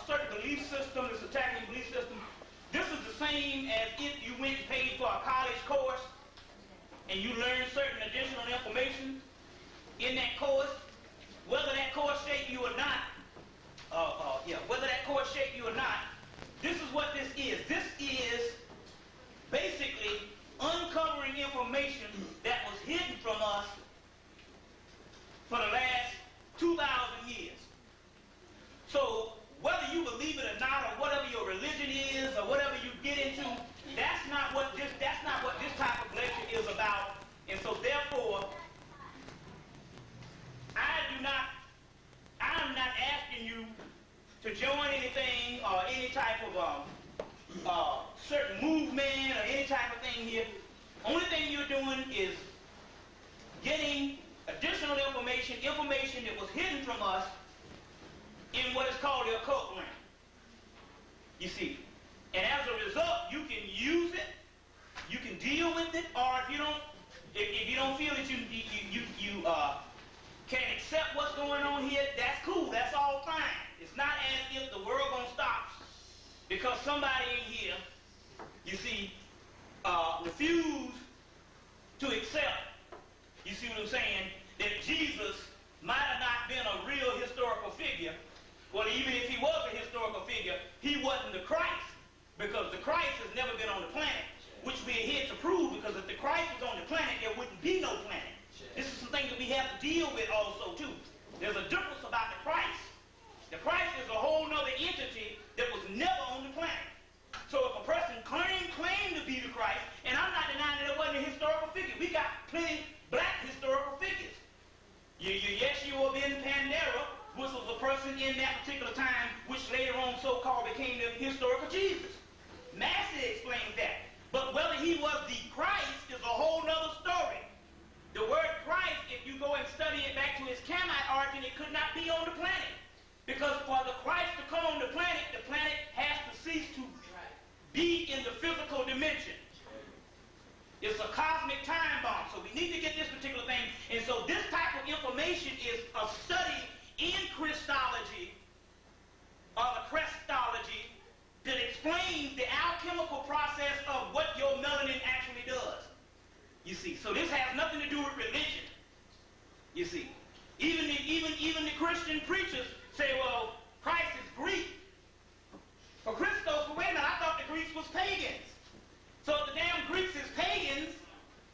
certain belief system, it's attacking belief system. This is the same as if you went and paid for a college course and you learned certain additional information in that course, whether that course shaped you or not. Whether that course shaped you or not, this is what this is. This is basically uncovering information that was hidden from us for the last 2,000 years. So whether you believe it or not, or whatever your religion is, or whatever you get into, that's not what this type of lecture is about. And so therefore, I'm not asking you to join anything or any type of certain movement or any type of thing here. Only thing you're doing is getting additional information that was hidden from us in what is called the occult realm. You see. And as a result, you can use it, you can deal with it, or if you don't feel that you can't accept what's going on here, that's cool, that's all fine. It's not as if the world gonna stop because somebody in here, you see, refused to accept, you see what I'm saying, that Jesus might have not been a real historical figure. Well, even if he was a historical figure, he wasn't the Christ, because the Christ has never been on the planet, which we're here to prove, because if the Christ was on the planet, there wouldn't be no planet. This is something that we have to deal with also, too. There's a difference about the Christ. The Christ is a whole other entity that was never on the planet. So if a person claimed to be the Christ, and I'm not denying that it wasn't a historical figure. We got plenty black historical figures. Yeshua ben Pandera, which was a person in that particular time, which later on so-called became the historical Jesus. Massey explains that. But whether he was the Christ is a whole nother story. The word Christ, if you go and study it back to his Camite origin, it could not be on the planet. Because for the Christ to come on the planet has to cease to be in the physical dimension. It's a cosmic time bomb. So we need to get this particular thing. And so this type of information is a study in Christology, or the Christology, that explains the alchemical process of what your melanin actually does. You see, so this has nothing to do with religion. You see, even the Christian preachers say, well, Christ is Greek. For Christos, wait a minute, I thought the Greeks was pagans. So if the damn Greeks is pagans,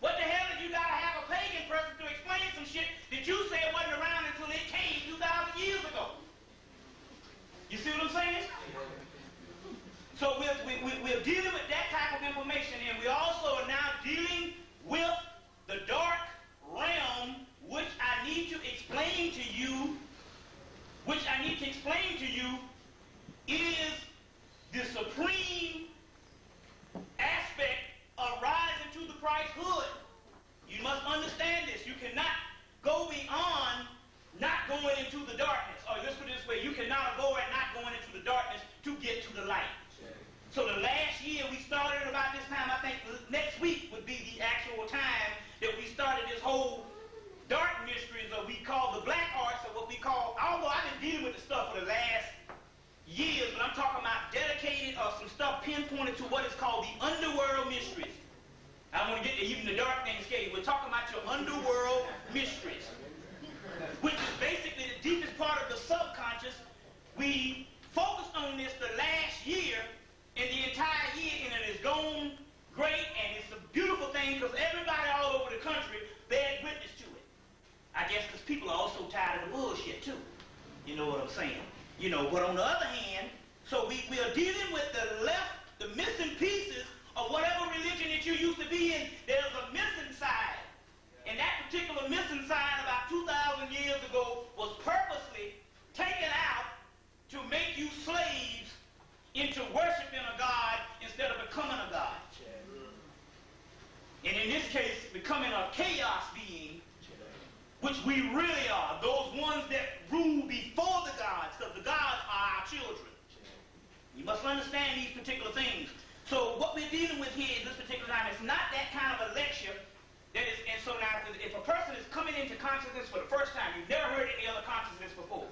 what the hell did you gotta have a pagan person to explain some shit that you said wasn't around until it came 2,000 years ago? You see what I'm saying? So we're dealing with that type of information, and we also are now dealing with the dark realm, which I need to explain to you, is the supreme aspect of rising to the Christhood. You must understand this. You cannot go beyond not going into the darkness. Or let's put it this way, you cannot avoid not going into the darkness to get to the light. So the last year we started about this time, I think next week would be the actual time that we started this whole dark mysteries, or we call the black arts, or what we call, although I've been dealing with the stuff for the last years, but I'm talking about dedicated or some stuff pinpointed to what is called the underworld mysteries. I want to get to even the dark things scary. We're talking about your underworld mysteries, which is basically the deepest part of the subconscious. We focused on this the last year, and the entire year, and it has gone great, and it's a beautiful thing because everybody all over the country bears witness to it. I guess because people are also tired of the bullshit too. You know what I'm saying? You know, but on the other hand, so we are dealing with the missing pieces of whatever religion that you used to be in. There's a missing side. And that particular missing side about 2,000 years ago was purposely taken out to make you slaves into worshiping a God instead of becoming a God. And in this case, becoming a chaos being, which we really are, those ones that rule before the gods, because the gods are our children. You must understand these particular things. So what we're dealing with here in this particular time is not that kind of a lecture that is, and so now if a person is coming into consciousness for the first time, you've never heard any other consciousness before,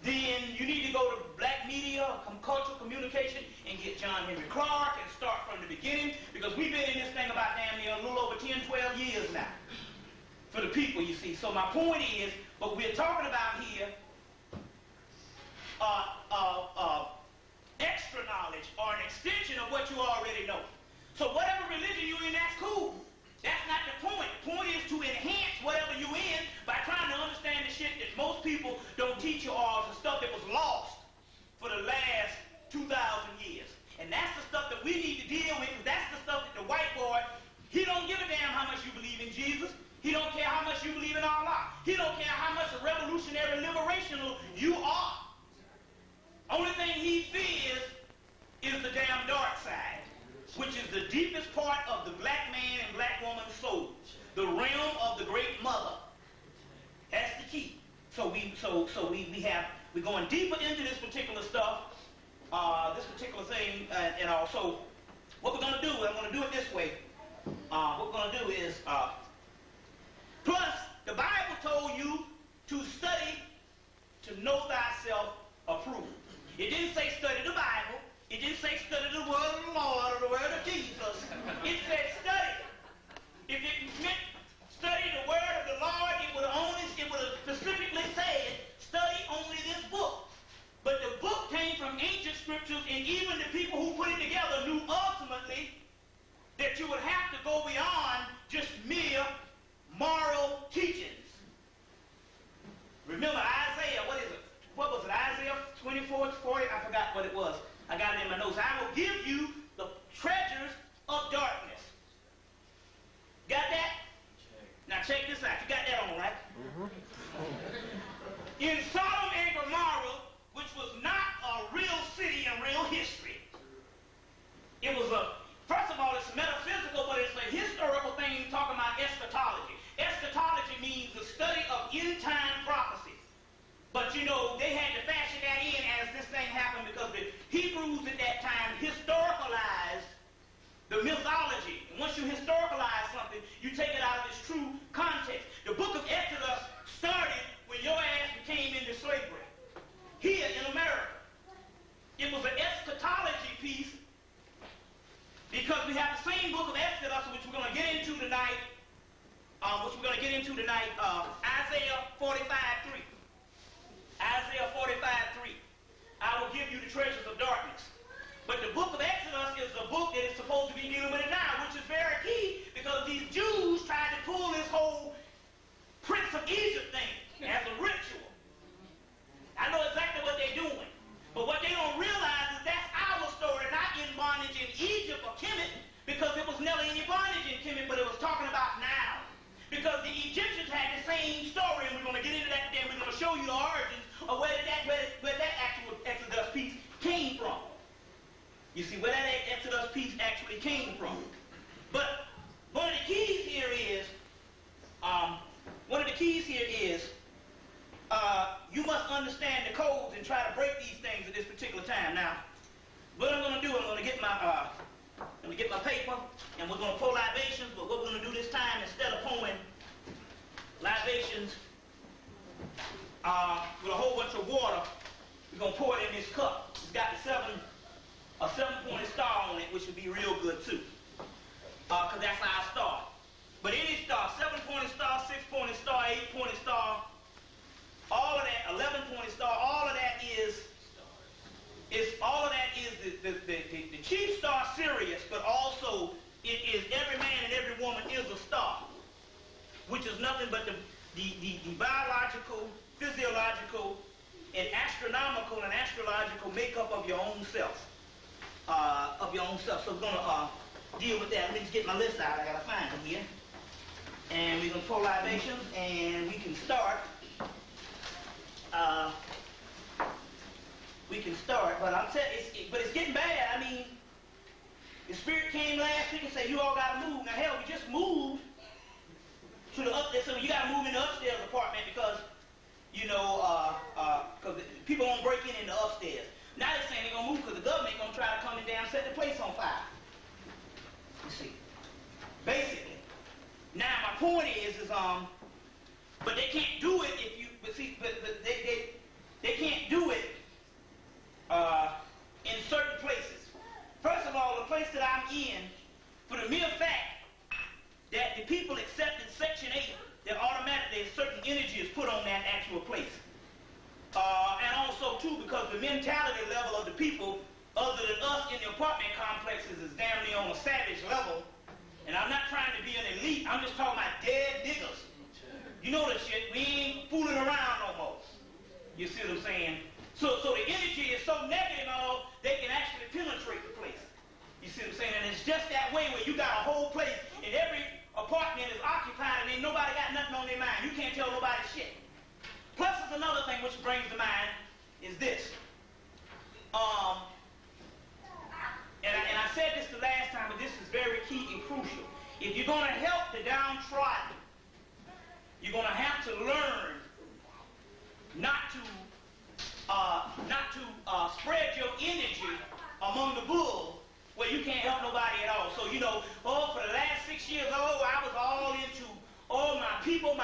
then you need to go to Black media, cultural communication, and get John Henry Clark and start from the beginning, because we've been in this thing about damn near a little over 10, 12 years now for the people, you see. So my point is, what we're talking about here, extra knowledge or an extension of what you already know. So whatever religion you're in, that's cool. That's not the point. The point is to enhance whatever you're in by trying to understand the shit that most people don't teach you, all the stuff that was lost for the last 2,000 years. And that's the stuff that we need to deal with, because that's the stuff that the white boy, he don't give a damn how much you believe in Jesus. He don't care how much you believe in Allah. He don't care how much a revolutionary liberational you are. Only thing he fears is the damn dark side, which is the deepest part of the black man and black woman's soul, the realm of the great mother. That's the key. So we're going deeper into this particular stuff, this particular thing, and also what we're going to do, I'm going to do it this way. What we're going to do is, plus the Bible told you to study to know thyself approved. It didn't say study the Bible. It didn't say study the word of the Lord or the word of Jesus. It said study. If it meant study the word of the Lord, it would have specifically said study only this book. But the book came from ancient scriptures, and even the people who put it together knew ultimately that you would have to go beyond just mere moral teachings. Remember Isaiah, what is it? What was it? Isaiah 24, 40? I forgot what it was. I got it in my notes. I will give you the treasures of darkness. Got that? Now check this out. You got that on, right? In Sodom and Gomorrah, which was not a real city in real history. It was first of all, it's metaphysical, but it's a historical thing talking about eschatology. Eschatology means the study of end-time prophecy. But you know, they had to fashion that in as this thing happened, because the Hebrews at that time historicalized the mythology. And once you historicalize something, you take it out of its true context. The book of Exodus started when your ass came into slavery here in America. It was an eschatology piece, because we have the same book of Exodus, which we're going to get into tonight, Isaiah 45:3. Isaiah 45:3. I will give you the treasures of darkness. But the book of Exodus is a book that is supposed to be dealing with it now, which is very key, because these Jews tried to pull this whole Prince of Egypt thing as a ritual. I know exactly what they're doing. But what they don't realize is that's our story, not in bondage in Egypt or Kemet, because it was never any bondage in Kemet, but it was talking about now. Because the Egyptians had the same story, and we're going to get into that today. We're going to show you the origins of where that actual Exodus piece came from. You see, where that Exodus piece actually came from. But one of the keys here is, you must understand the codes and try to break these things at this particular time. Now, what I'm going to do, I'm going to get my paper, and we're going to pour libations, but what we're going to do this time, instead of pouring libations with a whole bunch of water, we're going to pour it in this cup. It's got a seven-pointed star on it, which would be real good too, because that's our star. But any star, 7-pointed star, 6-pointed star, 8-pointed star, all of that, 11-pointed star, all of that is the chief star, Sirius, but also it is every man and every woman is a star, which is nothing but the biological, physiological, and astronomical and astrological makeup of your own self. So we're going to deal with that. Let me just get my list out. I got to find them here. And we're going to pour libations, and we can start. But I'm telling you, but it's getting bad. I mean, the spirit came last week and said, you all got to move. Now, hell, we just moved to the upstairs. So you got to move in the upstairs apartment because, because people won't break in the upstairs. Now they're saying they're going to move because the government going to try to come in down and set the place on fire. You see. Basically. Now, my point is but they can't do it if you, but they can't do it all too, because the mentality level of the people, other than us in the apartment complexes, is damn near on a savage level. And I'm not trying to be an elite. I'm just talking about dead niggas. You know that shit. We ain't fooling around no more. You see what I'm saying? So the energy is so negative and all, they can actually penetrate the place. You see what I'm saying? And it's just that way where you got a whole place and every apartment is occupied and ain't nobody got nothing on their mind. You can't tell nobody shit. Plus, there's another thing which brings to mind is this. And I said this the last time, but this is very key and crucial. If you're going to help the downtrodden, you're going to have to learn not to spread your energy among the bull where you can't help nobody at all. So, you know, for the last 6 years, I was all into, my people,